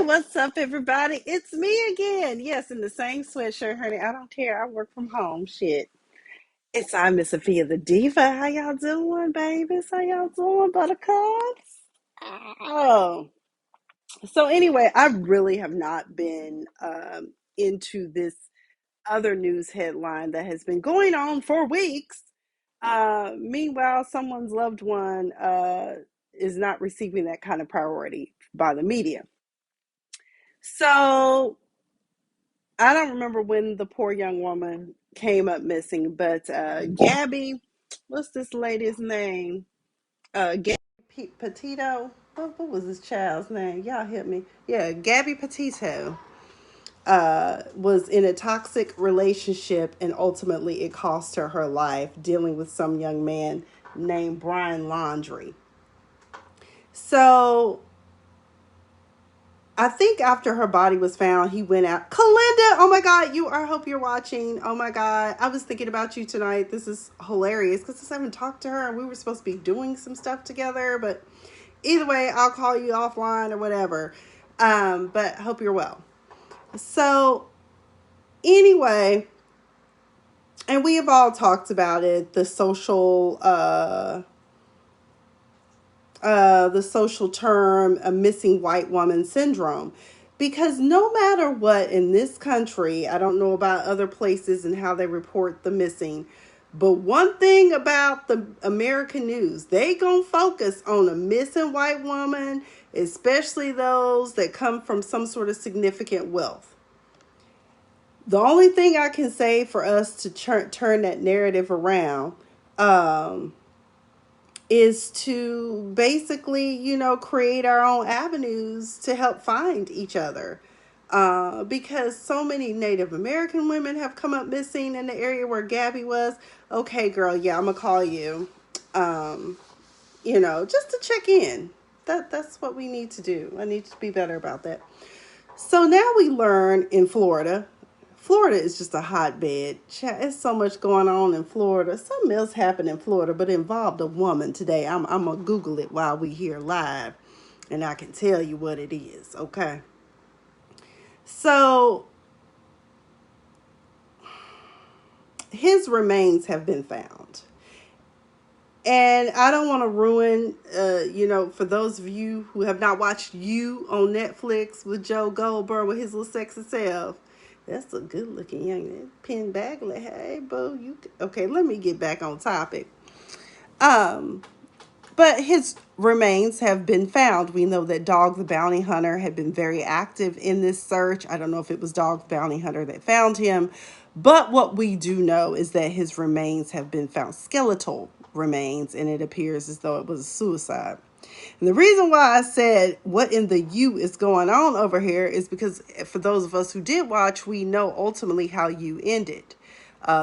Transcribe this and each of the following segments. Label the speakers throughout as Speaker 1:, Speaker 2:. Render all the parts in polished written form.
Speaker 1: Hey, what's up, everybody? It's me again. Yes, in the same sweatshirt, honey. I don't care. I work from home. Shit. It's I, Miss Sophia the Diva. How y'all doing, babies? How y'all doing, buttercups? Oh. So anyway, I really have not been into this other news headline that has been going on for weeks. Meanwhile, someone's loved one is not receiving that kind of priority by the media. So I don't remember when the poor young woman came up missing, but Gabby, what's this lady's name? Gabby Petito. What was this child's name? Y'all help me. Yeah, Gabby Petito was in a toxic relationship, and ultimately it cost her her life dealing with some young man named Bryan Laundry. So I think after her body was found, he went out. Kalinda, oh my God, I hope you're watching. Oh my God, I was thinking about you tonight. This is hilarious because I haven't talked to her and we were supposed to be doing some stuff together. But either way, I'll call you offline or whatever. But I hope you're well. So anyway, and we have all talked about it, the social term a missing white woman syndrome, because no matter what in this country, I don't know about other places and how they report the missing, but one thing about the American news, they gonna focus on a missing white woman, especially those that come from some sort of significant wealth. The only thing I can say for us to turn that narrative around, um, is to basically, create our own avenues to help find each other. Because so many Native American women have come up missing in the area where Gabby was. Okay, girl, yeah, I'm gonna call you. Um, just to check in. That's what we need to do. I need to be better about that. So now we learn in Florida. Florida is just a hotbed. It's so much going on in Florida. Something else happened in Florida, but it involved a woman today. I'm going to Google it while we here live, and I can tell you what it is, okay? So his remains have been found. And I don't want to ruin, for those of you who have not watched You on Netflix with Joe Goldberg with his little sexy self. That's a good looking young man. Penn Bagley. Hey, boo. Okay, let me get back on topic. Um, but his remains have been found. We know that Dog the Bounty Hunter had been very active in this search. I don't know if it was Dog the Bounty Hunter that found him. But what we do know is that his remains have been found, skeletal remains, and it appears as though it was a suicide. And the reason why I said what in the U is going on over here is because for those of us who did watch, we know ultimately how U ended.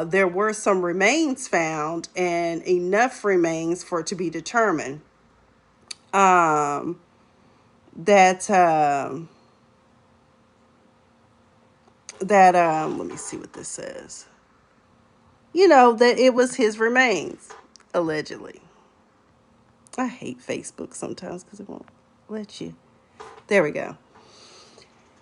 Speaker 1: There were some remains found and enough remains for it to be determined um, that let me see what this says. That it was his remains, allegedly. I hate Facebook sometimes because it won't let you. There we go.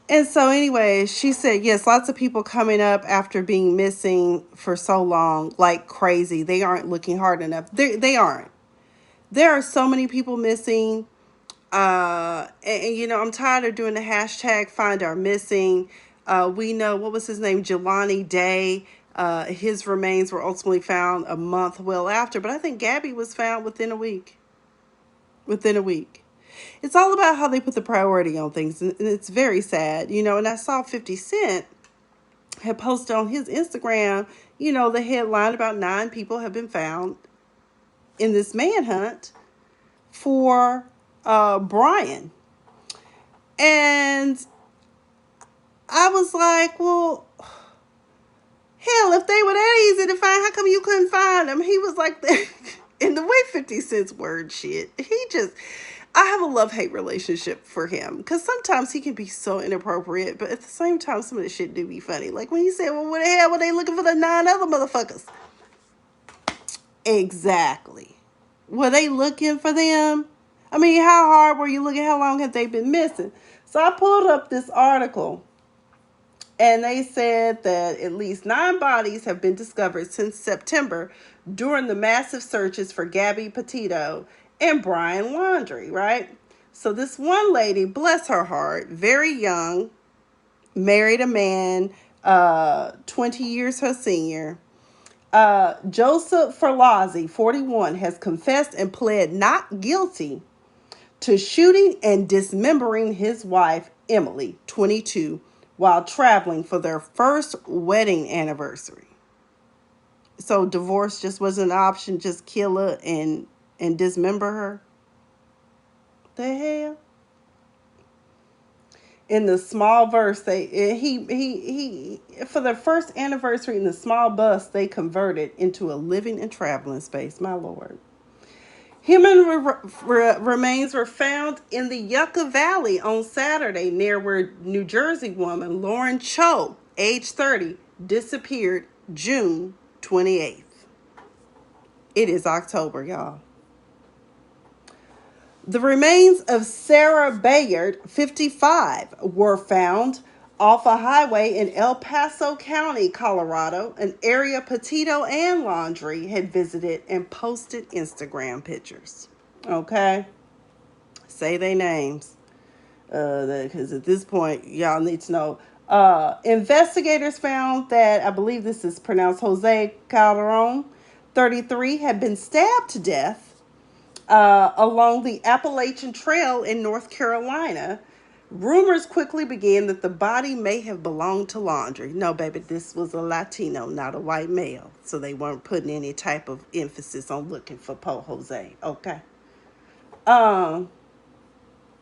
Speaker 1: And so anyway, she said, yes, lots of people coming up after being missing for so long, like crazy. They aren't looking hard enough. They aren't. There are so many people missing. I'm tired of doing the hashtag find our missing. We know, what was his name? Jelani Day. His remains were ultimately found a month well after. But I think Gabby was found within a week. Within a week. It's all about how they put the priority on things, and it's very sad, and I saw 50 Cent had posted on his Instagram, the headline about 9 people have been found in this manhunt for Bryan. And I was like, well, hell, if they were that easy to find, how come you couldn't find them? He was like, in the way 50 Cent's word shit, I have a love-hate relationship for him because sometimes he can be so inappropriate, but at the same time, some of the shit do be funny. Like when he said, well, what the hell were they looking for the 9 other motherfuckers? Exactly. Were they looking for them? I mean, how hard were you looking? How long had they been missing? So I pulled up this article, and they said that at least 9 bodies have been discovered since September during the massive searches for Gabby Petito and Bryan Laundrie, right? So this one lady, bless her heart, very young, married a man 20 years her senior. Joseph Ferlazzi, 41, has confessed and pled not guilty to shooting and dismembering his wife, Emily, 22, while traveling for their first wedding anniversary. So divorce just wasn't an option, just kill her and dismember her. The hell? In the small verse, he for their first anniversary in the small bus they converted into a living and traveling space. My Lord. Human remains were found in the Yucca Valley on Saturday, near where New Jersey woman Lauren Cho, age 30, disappeared June 28th. It is October, y'all. The remains of Sarah Bayard, 55, were found off a highway in El Paso County, Colorado, an area Petito and Laundrie had visited and posted Instagram pictures. Okay? Say their names. Because at this point, y'all need to know. Investigators found that, I believe this is pronounced Jose Calderon, 33, had been stabbed to death along the Appalachian Trail in North Carolina. Rumors quickly began that the body may have belonged to Laundrie. No, baby, this was a Latino, not a white male. So they weren't putting any type of emphasis on looking for Po Jose. Okay.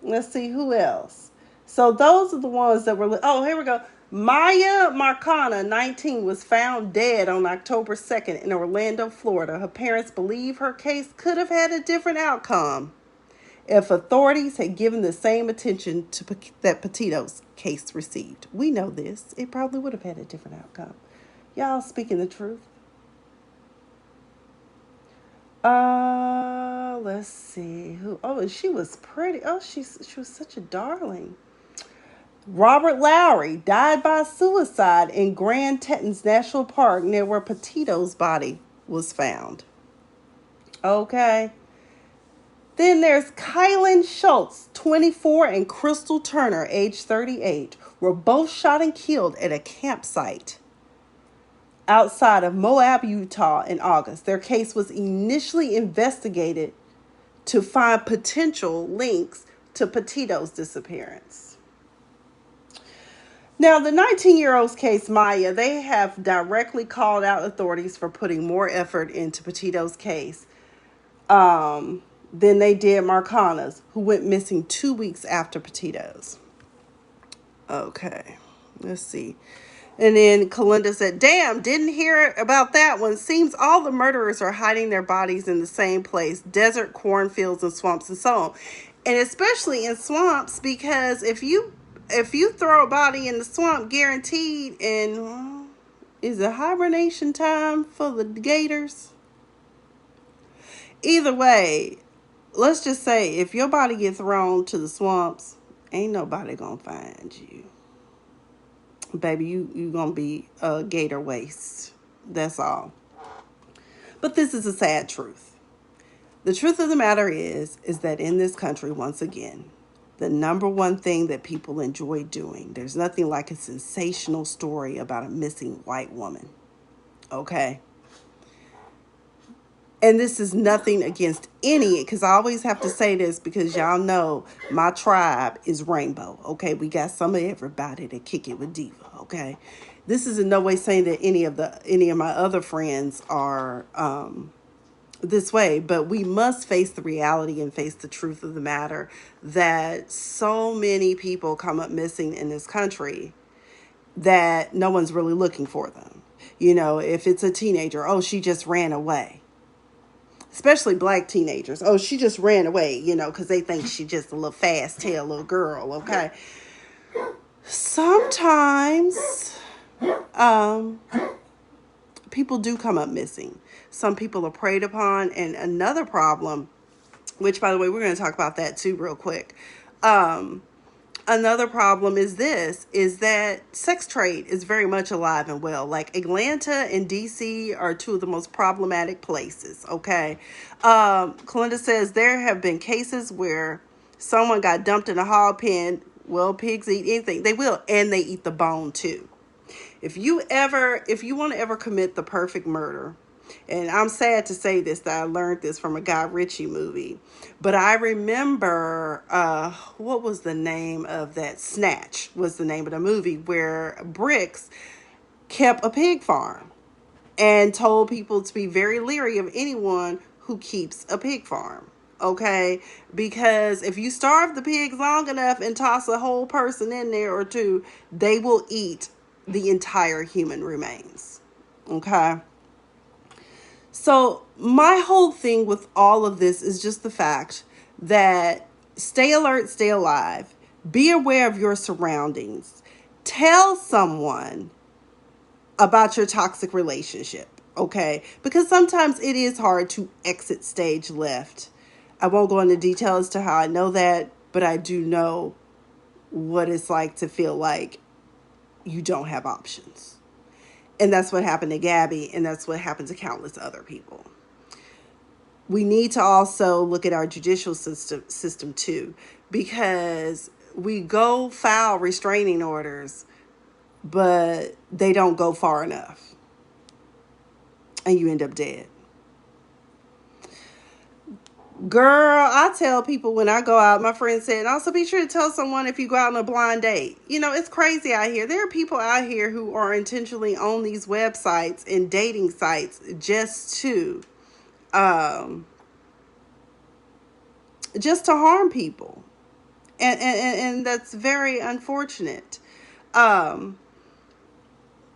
Speaker 1: Let's see who else. So those are the ones that were. Oh, here we go. Maya Marcana, 19, was found dead on October 2nd in Orlando, Florida. Her parents believe her case could have had a different outcome if authorities had given the same attention that Petito's case received. We know this. It probably would have had a different outcome. Y'all speaking the truth. Let's see who. Oh, she was pretty. Oh, she was such a darling. Robert Lowry died by suicide in Grand Tetons National Park, near where Petito's body was found. Okay. Then there's Kylan Schultz, 24, and Crystal Turner, age 38, were both shot and killed at a campsite outside of Moab, Utah in August. Their case was initially investigated to find potential links to Petito's disappearance. Now, the 19-year-old's case, Maya, they have directly called out authorities for putting more effort into Petito's case than they did Marcana's, who went missing 2 weeks after Petito's. Okay, let's see. And then Kalinda said, damn, didn't hear about that one. Seems all the murderers are hiding their bodies in the same place. Desert, cornfields, and swamps, and so on. And especially in swamps, because if you throw a body in the swamp, guaranteed, and is it hibernation time for the gators? Either way, let's just say if your body gets thrown to the swamps, ain't nobody gonna find you. Baby, you gonna be a gator waste. That's all. But this is a sad truth. The truth of the matter is that in this country, once again, the number one thing that people enjoy doing, there's nothing like a sensational story about a missing white woman. Okay? And this is nothing against any, because I always have to say this because y'all know my tribe is rainbow. Okay? We got some of everybody that kick it with Diva. Okay? This is in no way saying that any of my other friends are this way, but we must face the reality and face the truth of the matter that so many people come up missing in this country that no one's really looking for them. You know, if it's a teenager, oh, she just ran away. Especially black teenagers. Oh, she just ran away, you know, because they think she's just a little fast tail little girl, okay? Sometimes people do come up missing. Some people are preyed upon. And another problem, which, by the way, we're going to talk about that too real quick. Another problem is this, is that sex trade is very much alive and well. Like Atlanta and DC are two of the most problematic places. Okay. Kalinda says there have been cases where someone got dumped in a hog pen. Well, pigs eat anything. They will. And they eat the bone too. If you want to ever commit the perfect murder, and I'm sad to say this, that I learned this from a Guy Ritchie movie, but I remember, what was the name of that? Snatch was the name of the movie, where Bricks kept a pig farm and told people to be very leery of anyone who keeps a pig farm. Okay, because if you starve the pigs long enough and toss a whole person in there or two, they will eat the entire human remains. Okay. So, my whole thing with all of this is just the fact that stay alert, stay alive, be aware of your surroundings, tell someone about your toxic relationship, okay? Because sometimes it is hard to exit stage left. I won't go into detail as to how I know that, but I do know what it's like to feel like you don't have options. And that's what happened to Gabby, and that's what happened to countless other people. We need to also look at our judicial system too, because we go file restraining orders, but they don't go far enough, and you end up dead. Girl, I tell people when I go out, my friend said, also be sure to tell someone if you go out on a blind date. You know, it's crazy out here. There are people out here who are intentionally on these websites and dating sites um, just to harm people. And that's very unfortunate. Um,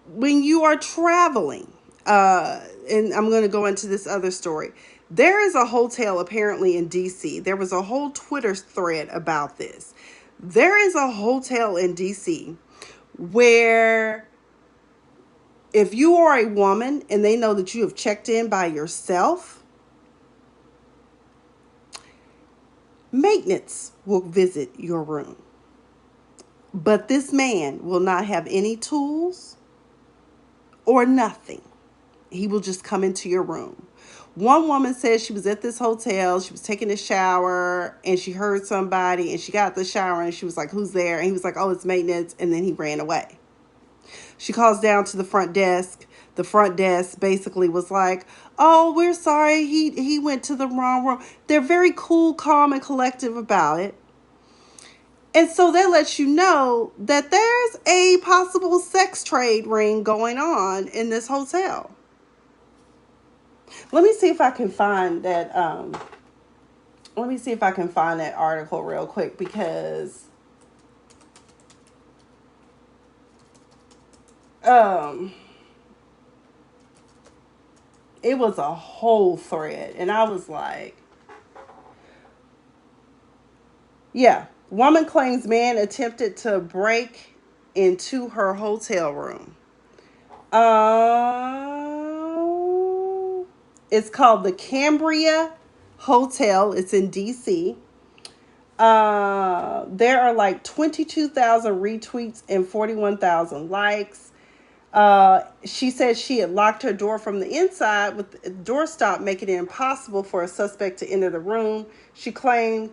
Speaker 1: when you are traveling, and I'm going to go into this other story. There is a hotel apparently in DC. There was a whole Twitter thread about this. There is a hotel in DC where if you are a woman and they know that you have checked in by yourself, maintenance will visit your room. But this man will not have any tools or nothing. He will just come into your room. One woman said she was at this hotel, she was taking a shower, and she heard somebody, and she got the shower, and she was like, who's there? And he was like, oh, it's maintenance, and then he ran away. She calls down to the front desk. The front desk basically was like, oh, we're sorry, he went to the wrong room. They're very cool, calm, and collective about it. And so that lets you know that there's a possible sex trade ring going on in this hotel. Let me see if I can find that. Let me see if I can find that article real quick, because it was a whole thread, and I was like, yeah, woman claims man attempted to break into her hotel room. It's called the Cambria Hotel. It's in DC. There are like 22,000 retweets and 41,000 likes. She said she had locked her door from the inside with the doorstop, making it impossible for a suspect to enter the room. She claimed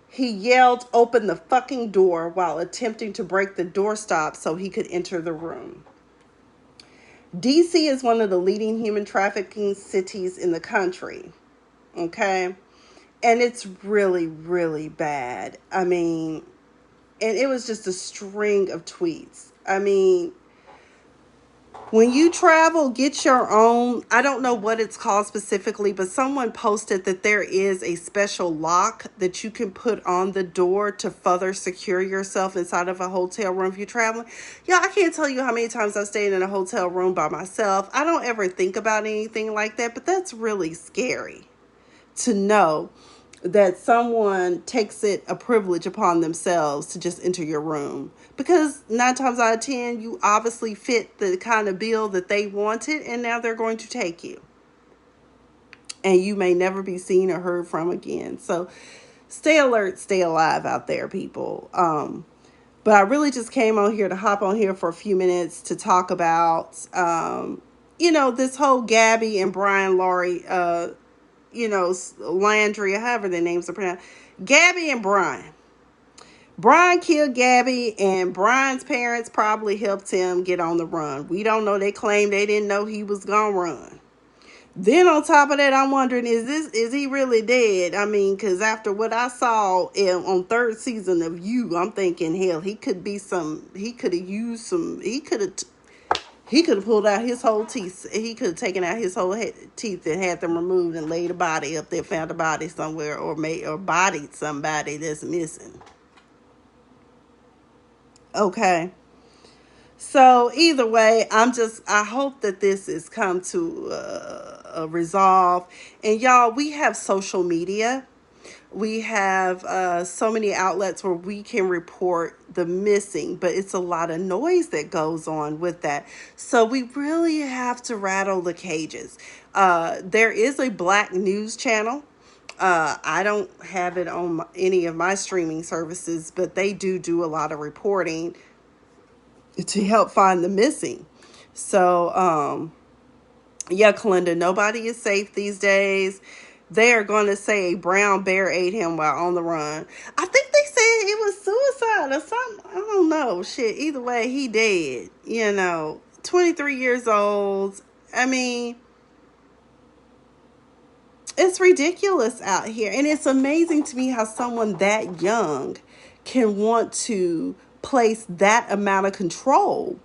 Speaker 1: he yelled, "Open the fucking door," while attempting to break the doorstop so he could enter the room. DC is one of the leading human trafficking cities in the country. Okay. And it's really, really bad. I mean, and it was just a string of tweets. I mean, when you travel, get your own, I don't know what it's called specifically, but someone posted that there is a special lock that you can put on the door to further secure yourself inside of a hotel room if you're traveling. Yeah, I can't tell you how many times I've stayed in a hotel room by myself. I don't ever think about anything like that, but that's really scary to know that someone takes it a privilege upon themselves to just enter your room. Because 9 times out of 10, you obviously fit the kind of bill that they wanted, and now they're going to take you. And you may never be seen or heard from again. So stay alert, stay alive out there, people. But I really just came on here to hop on here for a few minutes to talk about, this whole Gabby and Bryan Laurie, Landry, however their names are pronounced. Gabby and Bryan. Bryan killed Gabby, and Bryan's parents probably helped him get on the run. We don't know. They claim they didn't know he was gonna run. Then on top of that, I'm wondering, is he really dead? I mean, because after what I saw on third season of You, I'm thinking, hell, he could have pulled out his whole teeth. He could have taken out his whole teeth and had them removed and laid a body up there, found a body somewhere, or bodied somebody that's missing. Okay. So either way, I hope that this has come to a resolve. And y'all, we have social media. We have so many outlets where we can report the missing, but it's a lot of noise that goes on with that. So we really have to rattle the cages. There is a Black news channel. I don't have it on any of my streaming services, but they do a lot of reporting to help find the missing. So, yeah, Kalinda, nobody is safe these days. They are going to say a brown bear ate him while on the run. I think they said it was suicide or something. I don't know. Shit, either way, he dead. 23 years old. I mean, it's ridiculous out here. And it's amazing to me how someone that young can want to place that amount of control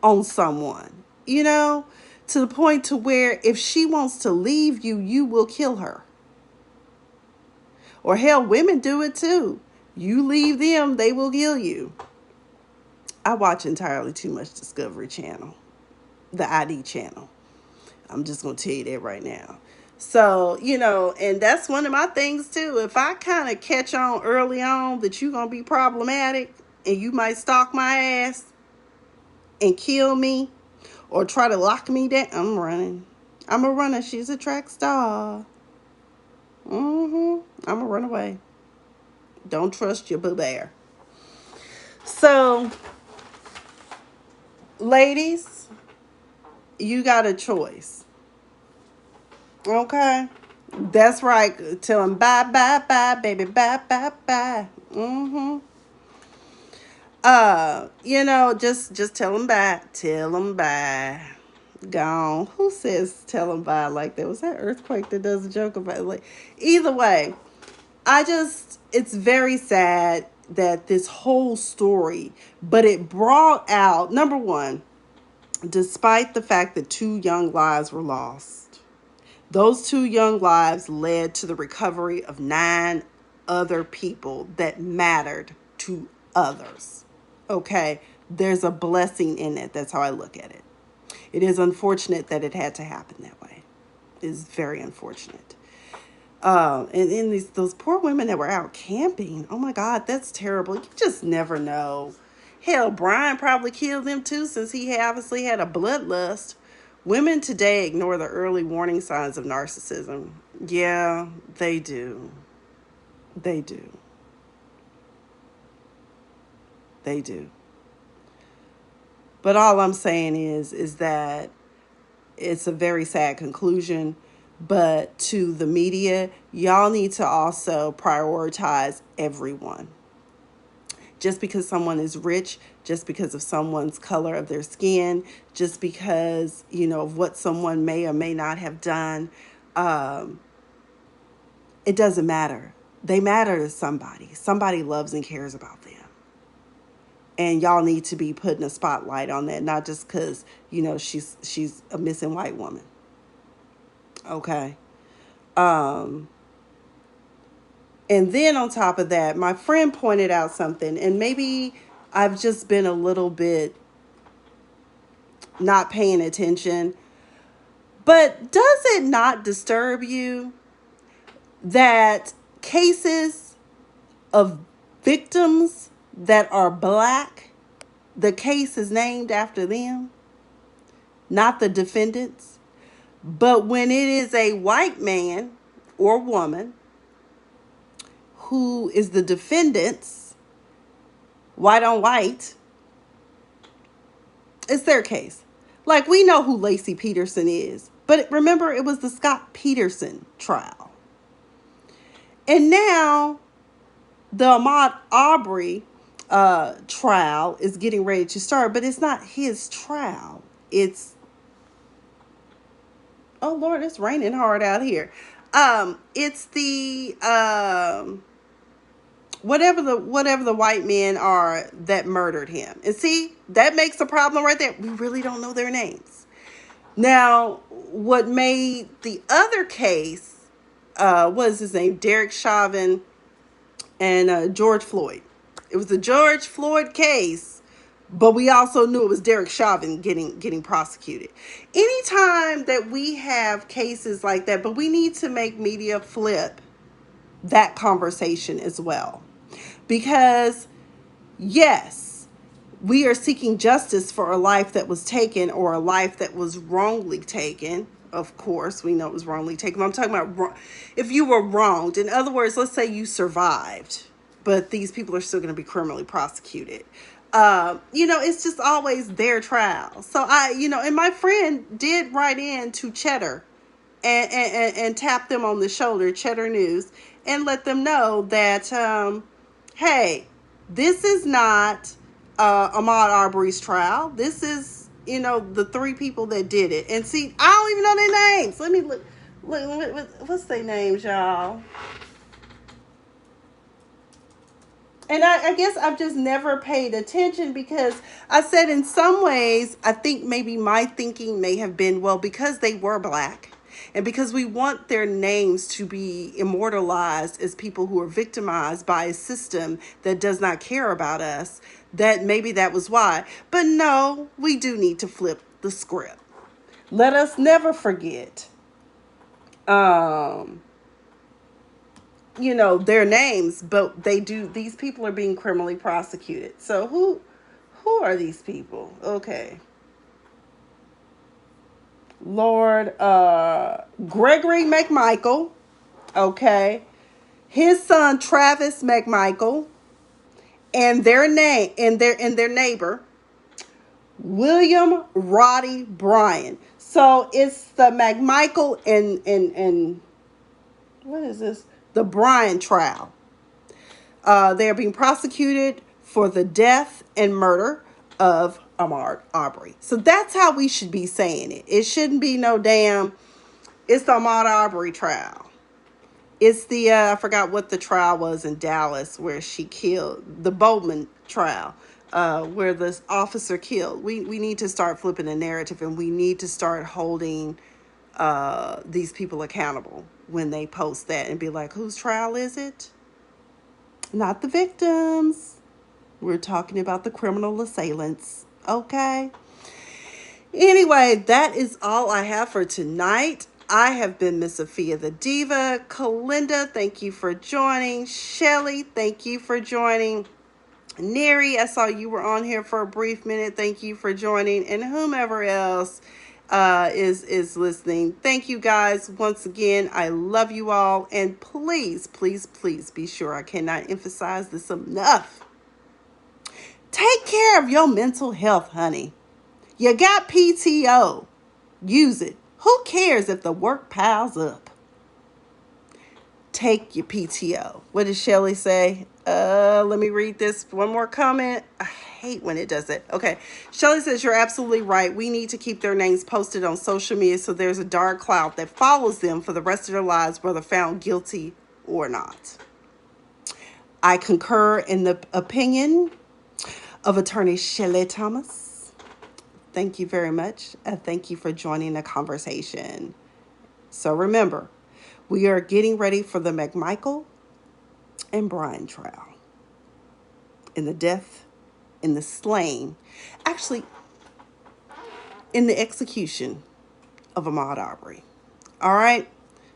Speaker 1: on someone, to the point to where if she wants to leave you, you will kill her. Or hell, women do it too. You leave them, they will kill you. I watch entirely too much Discovery Channel, the ID channel. I'm just going to tell you that right now. So, and that's one of my things too. If I kind of catch on early on that you're going to be problematic and you might stalk my ass and kill me or try to lock me down, I'm running. I'm a runner. She's a track star. I'm a run away. Don't trust your boo bear. So, ladies, you got a choice. Okay? That's right. Tell them bye, bye, bye, baby. Bye, bye, bye. Just tell them bye. Tell them bye. Gone. Who says tell them bye like that? Was that Earthquake that does a joke about it? Like, either way, it's very sad that this whole story, but it brought out, number one, despite the fact that 2 young lives were lost, those 2 young lives led to the recovery of 9 other people that mattered to others. Okay? There's a blessing in it. That's how I look at it. It is unfortunate that it had to happen that way. It is very unfortunate. And in those poor women that were out camping, oh my God, that's terrible. You just never know. Hell, Bryan probably killed them too, since he obviously had a bloodlust. Women today ignore the early warning signs of narcissism. Yeah, they do. They do. They do. But all I'm saying is that it's a very sad conclusion. But to the media, y'all need to also prioritize everyone. Just because someone is rich, just because of someone's color of their skin, just because, of what someone may or may not have done, it doesn't matter. They matter to somebody. Somebody loves and cares about them. And y'all need to be putting a spotlight on that, not just because, she's a missing white woman. Okay. And then on top of that, my friend pointed out something, and maybe I've just been a little bit not paying attention. But does it not disturb you that cases of victims that are Black, the case is named after them, not the defendants? But when it is a white man or woman who is the defendants, white on white. It's their case. Like, we know who Lacey Peterson is, but remember, it was the Scott Peterson trial. And now the Ahmaud Arbery trial is getting ready to start, but it's not his trial. It's, oh Lord, it's raining hard out here. It's the whatever the white men are that murdered him. And see, that makes a problem right there. We really don't know their names. Now, what made the other case, what is his name? Derek Chauvin and George Floyd. It was the George Floyd case, but we also knew it was Derek Chauvin getting prosecuted. Anytime that we have cases like that, but we need to make media flip that conversation as well. Because, yes, we are seeking justice for a life that was taken or a life that was wrongly taken. Of course, we know it was wrongly taken. I'm talking about if you were wronged. In other words, let's say you survived, but these people are still going to be criminally prosecuted. It's just always their trial. So and my friend did write in to Cheddar and tap them on the shoulder, Cheddar News, and let them know that, hey, this is not Ahmaud Arbery's trial. This is, the three people that did it. And see, I don't even know their names. Let me look, what's their names, y'all? And I guess I've just never paid attention, because I said in some ways, I think maybe my thinking may have been, well, because they were black and because we want their names to be immortalized as people who are victimized by a system that does not care about us, that maybe that was why. But no, we do need to flip the script. Let us never forget, their names, but these people are being criminally prosecuted. So who are these people? Okay. Lord, Gregory McMichael, okay, his son Travis McMichael, and their neighbor William Roddy Bryan. So it's the McMichael and what is this? The Bryan trial. They are being prosecuted for the death and murder of Ahmaud Arbery. So that's how we should be saying it. It shouldn't be no damn, it's the Ahmaud Arbery trial. It's the, I forgot what the trial was in Dallas where she killed, the Bowman trial, where the officer killed. We need to start flipping the narrative, and we need to start holding these people accountable when they post that and be like, whose trial is it? Not the victims. We're talking about the criminal assailants. Okay. Anyway, that is all I have for tonight. I have been Miss Sophia the Diva. Kalinda, thank you for joining. Shelly, thank you for joining. Neri, I saw you were on here for a brief minute. Thank you for joining. And whomever else is listening. Thank you guys once again. I love you all. And please, please, please be sure, I cannot emphasize this enough. Take care of your mental health, honey. You got PTO. Use it. Who cares if the work piles up? Take your PTO. What did Shelly say? Let me read this. One more comment. I hate when it does it. Okay. Shelly says, you're absolutely right. We need to keep their names posted on social media so there's a dark cloud that follows them for the rest of their lives, whether found guilty or not. I concur in the opinion of Attorney Shelly Thomas. Thank you very much. Thank you for joining the conversation. So remember, we are getting ready for the McMichael and Bryan trial. In the death, in the slaying, actually, in the execution of Ahmaud Arbery. All right?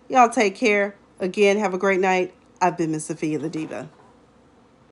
Speaker 1: Y'all take care. Again, have a great night. I've been Miss Sophia the Diva.